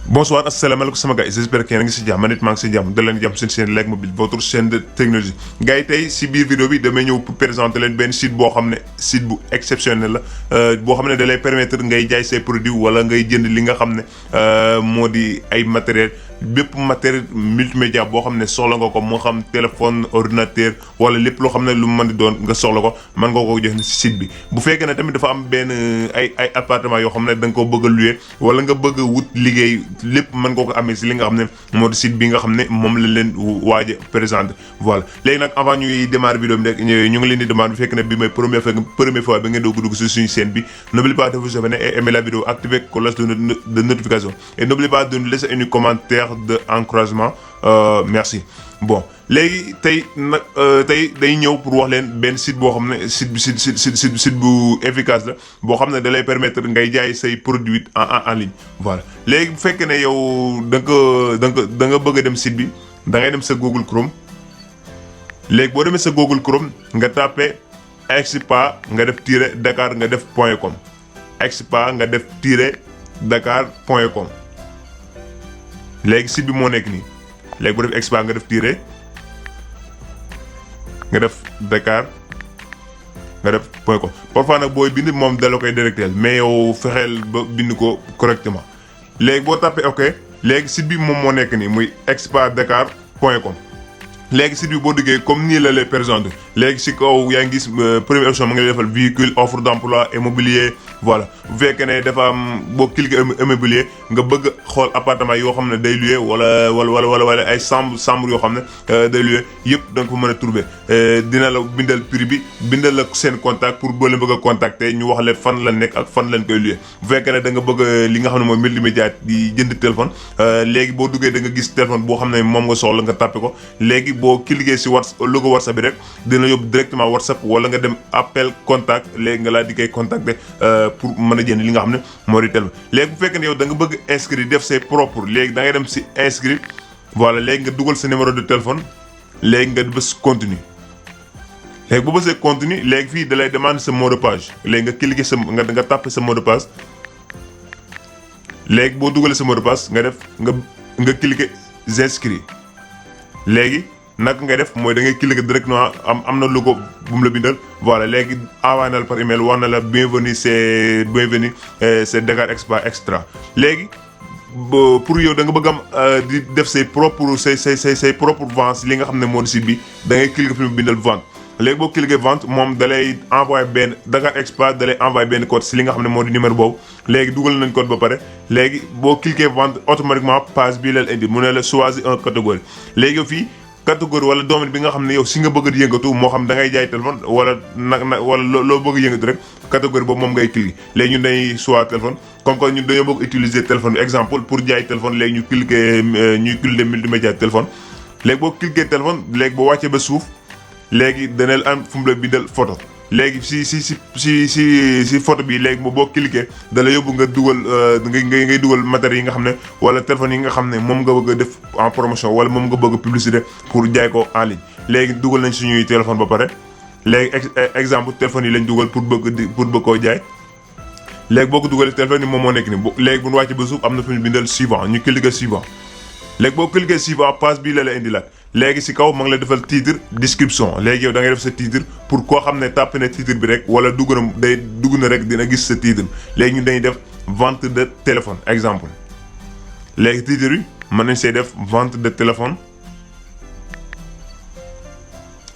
Bonsoir, asalaamaaleykum sama gars j'espère que yéen a ngi si jàmm man it maa ngi si jàmm da leen jàmm seen chaîne Like Mobile votre chaîne de technologie gars yi tey si biir vidéo bi damay ñëw pour présenter leen benn site boo xam ne site bu exceptionnel la boo xam ne da lay permettre ngay jaay say produits wala ngay jënd li nga xam ne moo di ay matériel bépp matériel multimédia boo xam ne soxla nga ko moo xam téléphone ordinateur wala lépp loo xam ne lu mu mën di doon nga soxla ko mën nga ko jox si site bi bu fekkee ne tamit dafa am benn ay appartement yoo xam ne da nga ko bëgg a louer wala nga bëgg a wut liggéey lépp mën nga ko amee si li nga xam ne moo di site bi nga xam ne moom la leen waaj a présenté voilà léegi nag avant ñuy démarrer vidéo bi rek ñu ngi leen di demande bu fekk ne bi mooy première fois bi ngeen doog dugg si suñu chaîne bi n'oubliez pas de vous abonner et aimer la vidéo activer cloche de notification et n'oubliez pas de nous laisser un commentaire de encouragement merci bon léegi tey nag tey day ñëw pour wax leen benn site boo xam ne site bu efficace la boo xam ne da lay permettre ngay jaay say produits en ligne voilà léegi bu fekkee ne yow da nga bëgg a dem site bi da ngay dem sa Google Chrome léegi boo demee sa Google Chrome nga tapé expa nga def tiret Dakar nga def .com expa nga def tiret Dakar .com léegi site bi moo nekk nii léegi bu def expa nga def tiret nga def Dakar nga def .com parfois nag booy bind moom dala koy directel mais yow fexeel ba bind ko correctement léegi boo tapé ok léegi site bi moom moo nekk nii muy expa Dakar .com léegi site bi boo duggee comme nii la lay présenté léegi si kaw yaa ngi gis première option ma ngi lay defal véhicule offre d'emploi immobilier voilà bu fekkee ne dafa am boo cliquer immobilier nga bëgg xool appartement yoo xam ne day loué wala ay chambre yoo xam ne day loué yëpp da nga ko mën a trouver dina la bindal prix bi bindal la seen contact pour boo leen bëgg a contacter ñu wax leen fan la nekk ak fan lañ koy loué bu fekkee ne da nga bëgg li nga xam ne mooy multimédia di jënd téléphone léegi boo duggee da nga gis téléphone boo xam ne moom nga soxla nga tàppe ko léegi boo cliquer si logo WhatsApp bi rek dina yóbbu directement WhatsApp wala nga dem appel contact léegi nga laa di koy contacter pour mën a jënd li nga xam ne moo di téléphone léegi bu fekkee ne yow da nga bëgg inscrire def say propre léegi da ngay dem si inscrire voilà léegi nga dugal sa numéro de téléphone léegi nga bës continue léegi bu bësee continue léegi fii da lay demande sa mot de passe léegi nga cliquer sa nga tapé sa mot de passe léegi boo dugalee sa mot de passe nga def nga cliquer j'inscris léegi naka ngay def mooy da ngay cliquer directement am na logo bu mu la bindal voilà léegi envoyé na la par email wax na la bienvenue c'est Dakar Expa Extra léegi pour yow da nga bëgg am di def say propre vente li nga xam ne moo di site bi da ngay cliquer fi mu bindal vente léegi boo cliquer vente moom da lay envoyé benn Dakar Expa da lay envoyé benn code si li nga xam ne moo di numéro boobu léegi dugal nañ code ba pare léegi boo cliquer vente automatiquement page bii la indi mu ne la choisir un catégorie léegi fii catégorie wala domaine bi nga xam ne yow si nga bëgg a yëngatu moo xam da ngay jaay téléphone wala wala loo bëgg a yëngatu rek catégorie boobu moom ngay cliquer léegi ñun dañuy choisir téléphone comme que ñun dañoo bëgg utiliser téléphone bi exemple pour jaay téléphone léegi ñu cliquer ñuy cliquer multimédia téléphone léegi boo cliquer téléphone léegi boo wàccee ba suuf léegi dana am fu mu la bindal photo léegi si photo bi léegi boo cliquer da la yóbbu nga dugal ngay dugal matériel yi nga xam ne wala téléphone yi nga xam ne moom nga bëgg a def en promotion wala moom nga bëgg a publicité pour jaay ko en ligne léegi dugal nañ suñuy téléphone ba pare léegi exemple téléphone yi lañ dugal pour bëgg koo jaay léegi boo ko dugalee téléphone yi moom moo nekk ni léegi bu ñu wàccee ba suuf am na fu ñu bindal suivant ñu cliquer suivant léegi boo cliquer suivant page bii la indi la léegi si kaw ma ngi la defal titre description léegi yow da ngay def sa titre pour koo xam ne tàpp na titre bi rek wala dugg na rek dina gis sa titre léegi ñun dañuy def vente de téléphone exemple léegi titre yi mën nañ see def vente de téléphone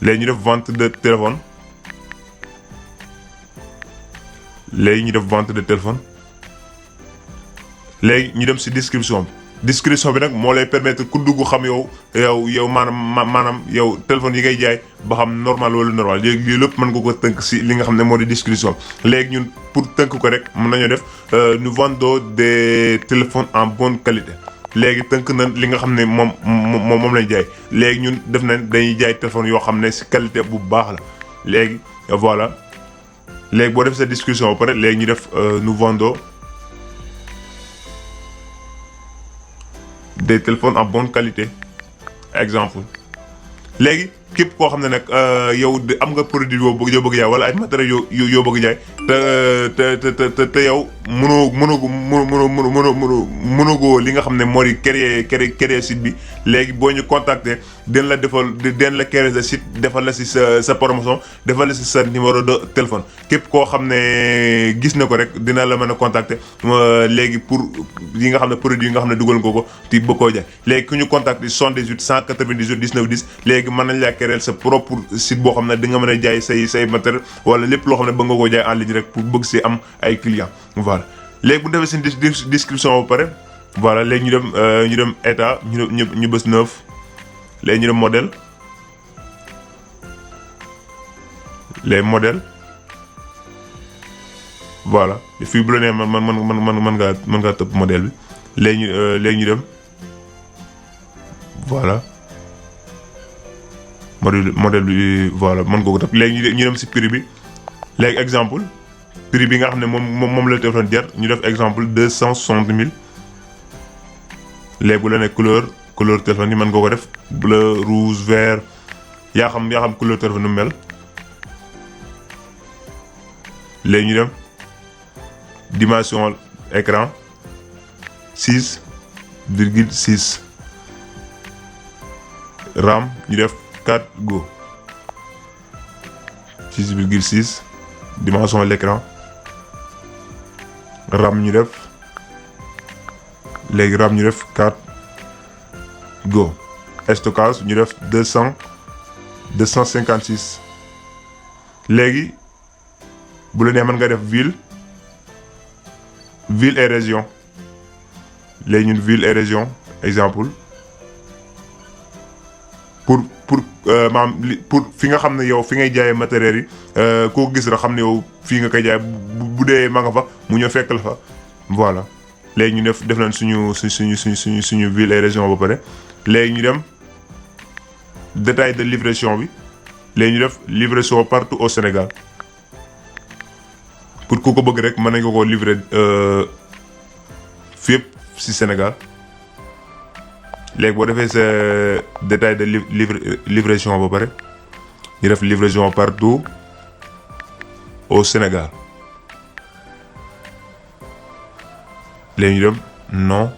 léegi ñu def vente de téléphone léegi ñu def vente de téléphone léegi ñu dem si description bi nag moo lay permettre ku dugg xam yow maanaam yow téléphone yi ngay jaay ba xam normal wala normal léegi lépp mën nga ko tënk si li nga xam ne moo di description léegi ñun pour tënk ko rek mën nañoo def nous vendons des téléphones en bonne qualité léegi tënk na li nga xam ne moom lañ jaay léegi ñun def nañ dañuy jaay téléphone yoo xam ne si qualité bu baax la léegi voilà léegi boo def sa description ba pare léegi ñu def nous vendons des téléphones en bonne qualité exemple léegi képp koo xam ne nag yow am nga produit yoo bëgg jaay wala ay matériels yoo bëgg jaay te yow mënoo li nga xam ne moo di créer site bi léegi boo ñu contacter den la créer sa site defal la si sa promotion defal la si sa numéro de téléphone képp koo xam ne gis na ko rek dina la mën a contacter léegi pour yi nga xam ne produit yi nga xam ne dugal nga ko ti bëgg koo jaay léegi ku ñu contacter 78 198 19 10 léegi mën nañ laa créer sa propre site boo xam ne di nga mën a jaay say matériel wala lépp loo xam ne bëgg nga koo jaay en ligne rek pour bëgg si am ay clients voilà. léegi bu defee seen description ba pare voilà léegi ñu dem état ñu bës 9 léegi ñu dem modèle les modèles voilà fii bu la nee mën ngaa tëb modèle bi léegi ñu dem voilà modèle bi voilà mën nga ko tëb léegi ñu dem si prix bi léegi exemple prix bi nga xam ne moom la téléphone jar ñu def exemple 260 000 léegi bu la ne couleur téléphone yi mën nga ko def bleu rouge vert yaa xam couleur téléphone nu mel léegi ñu dem dimension écran 6,6 RAM ñu def 4 Go 6,6 dimension l'écran RAM ñu def léegi RAM ñu def 4 Go stockage ñu def 256 léegi bu la nee mën nga def ville et région léegi ñun ville et région exemple pour fi nga xam ne yow fi ngay jaayee matériel yi koo gis rek xam ne yow fii nga koy jaay bu dee ma nga fa mu ñëw fekk la fa voilà léegi ñu def nañ suñu ville et région ba pare léegi ñu dem détail de livraison bi léegi ñu def livraison partout au Sénégal pour ku ko bëgg rek mën nañ ko livrer fépp ci Sénégal léegi boo defee sa détail de livraison ba pare ñu def livraison partout au Sénégal léegi ñu dem non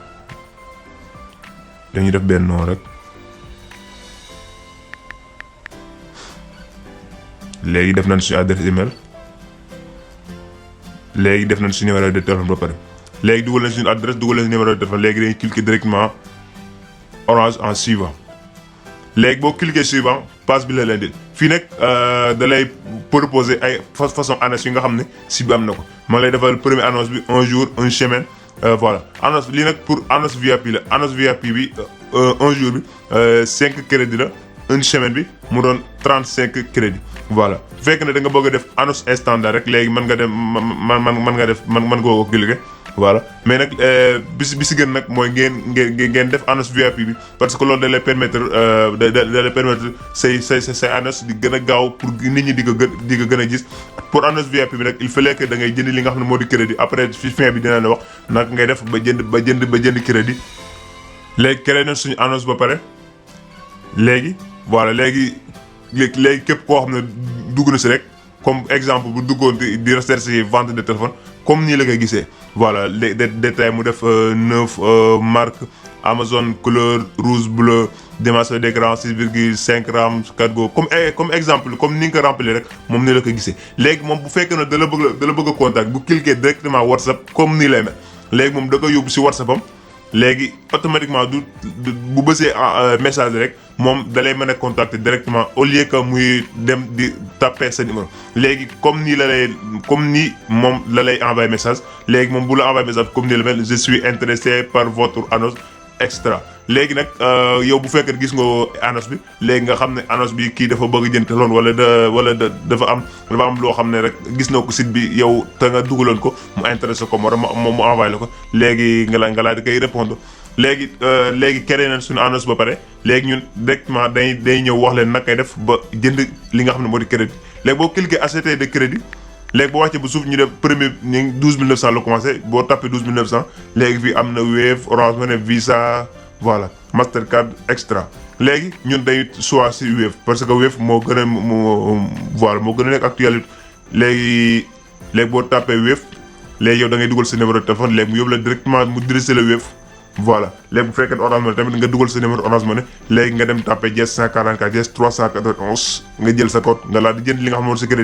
dañuy def benn non rek léegi def nañ suñu adresse email léegi def nañ suñu numéro de téléphone ba pare léegi dugal nañ suñu adresse dugal nañ suñu numéro de téléphone léegi dañuy cliquer directement orange en suivant léegi boo cliquer suivant page bi la leen di fii nag da lay proposer ay façon annonce yi nga xam ne si bi am na ko ma lay defal première annonce bi un jour une semaine voilà annonce lii nag pour annonce VIP la annonce VIP bi un jour bi 5 crédits la une semaine bi mu doon 35 crédits voilà bu fekkee ne da nga bëgg a def annonce standard rek léegi mën nga dem mën nga ko cliquer voilà mais nag bi si gën nag mooy ngeen def annonce VIP bi parce que loolu da lay permettre say annonce di gën a gaaw pour nit ñi di ko gën a gis pour annonce VIP bi nag il fallait que da ngay jënd li nga xam ne moo di crédit après fi fin bi dina la wax nag ngay def ba jënd crédit léegi créé na suñu annonce ba pare léegi voilà léegi képp koo xam ne dugg na si rek comme exemple bu duggoon di recherche vente de téléphone comme nii la koy gisee voilà les détails mu def 9 marque Amazon couleur rouge bleu dimension d'écran 6,5 RAM 4 Go comme exemple comme ni nga ko remplir rek moom nii la koy gisee léegi moom bu fekkee ne da la bëgg a contact bu cliquer directement WhatsApp comme nii lay mel léegi moom da koy yóbbu si WhatsApp am léegi automatiquement bu bësee message rek moom da lay mën a contacter directement au lieu que muy dem di taper sa numéro léegi comme nii moom la lay envoyer message léegi moom bu la envoyer message comme nii la mel je suis intéressé par votre annonce extra léegi nag yow bu fekkee gis nga annonce bi léegi nga xam ne annonce bi kii dafa bëgg jënd téléphone wala dafa am loo xam ne rek gis na ko site bi yow te nga dugaloon ko mu intéressé ko mu envoyé la ko léegi nga laa di koy répondre léegi créé nañ suñu annonce ba pare léegi ñun directement day ñëw wax leen nag kay def ba jënd li nga xam ne moo di crédit léegi boo cliquer acheter de crédit léegi boo wàccee ba suuf ñu def premier ñu 12900 la commencé boo tapé 12900 léegi fii am na Wave Orange Money Visa voilà Mastercard extra léegi ñun day choix si Wave parce que Wave moo gën a nekk actualité léegi boo tapé Wave léegi yow da ngay dugal sa numéro de téléphone léegi mu yóbbu la directement mu dirigé la Wave. voilà léegi bu fekkee Orange Money tamit nga dugal sa numéro Orange Money léegi nga dem tapé dièse 144 dièse 391 nga jël sa code nga laal di jënd li nga xam ne mooy sa crédit